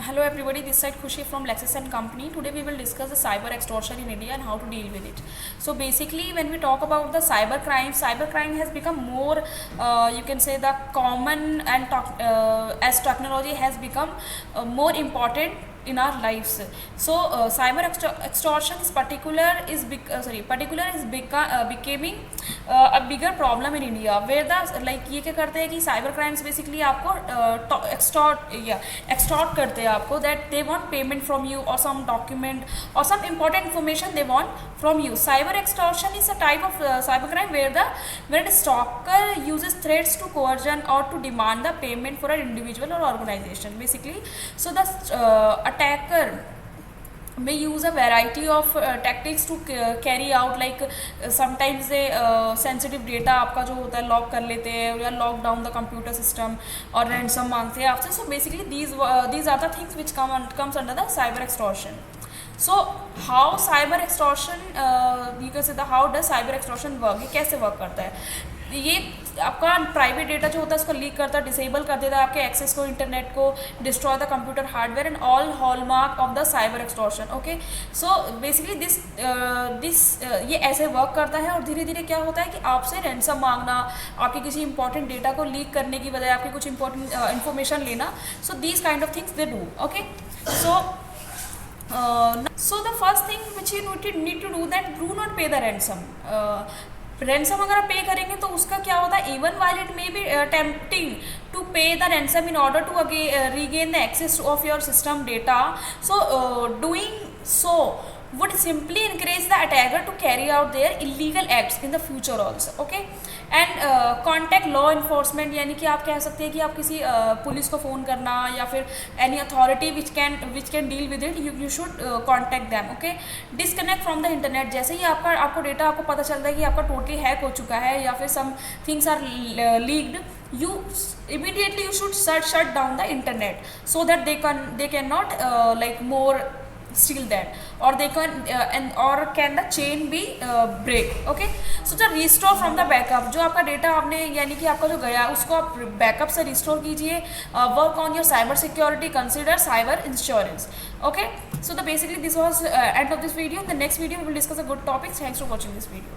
Hello everybody, this side Khushi from Lexis and Company. Today we will discuss the cyber extortion in India and how to deal with it. So basically when we talk about the cyber crime has become more, you can say the common and as technology has become more important in our lives. So cyber extortion is becoming a bigger problem in India, where the like ये क्या करते हैं कि cyber crimes basically आपको extort करते हैं आपको, that they want payment from you or some document or some important information they want from you. Cyber extortion is a type of cyber crime where the stalker uses threats to coercion or to demand the payment for an individual or organization basically. So the attacker may use a variety of tactics to carry out, like sometimes they sensitive data आपका जो होता है lock कर लेते हैं या lock down the computer system और ransom मांगते हैं आपसे. So basically these are the things which comes under the cyber extortion. So how cyber extortion, you can say how does cyber extortion work, ये कैसे वर्क करता है. ये आपका प्राइवेट डेटा जो होता है उसको लीक करता है, डिसेबल कर देता है आपके एक्सेस को, इंटरनेट को, destroy the computer hardware and all hallmark of the cyber extortion. Okay, so basically this ये ऐसे वर्क करता है. और धीरे धीरे क्या होता है कि आपसे रैंसम मांगना, आपके किसी इंपॉर्टेंट डेटा को लीक करने की बजाय आपकी कुछ इंपॉर्टेंट इन्फॉर्मेशन लेना. So these kind of things they do. Okay, so the first thing which you need to do, that do not pay the ransom. Ransom अगर आप पे करेंगे तो उसका क्या होता है, even while it may be tempting to pay the ransom in order to regain the access of your system data. So doing so would simply encourage the attacker to carry out their illegal acts in the future also. Okay, and contact law enforcement, यानी कि आप कह सकते हैं कि आप किसी police को फ़ोन करना या फिर any authority which can deal with it, you should contact them. Okay, disconnect from the internet. जैसे ही आपको डेटा आपको पता चलता है कि आपका टोटली हैक हो चुका है या फिर some things are leaked, you immediately you should shut down the internet so that they cannot like more steal that, or they can the chain be break. Okay, so the restore from the backup, जो आपका data आपने यानी कि आपका जो गया उसको आप बैकअप से रिस्टोर कीजिए. Work on your cyber security, consider cyber insurance. Okay, so basically this was end of this video. In the next video we will discuss a good topics. Thanks for watching this video.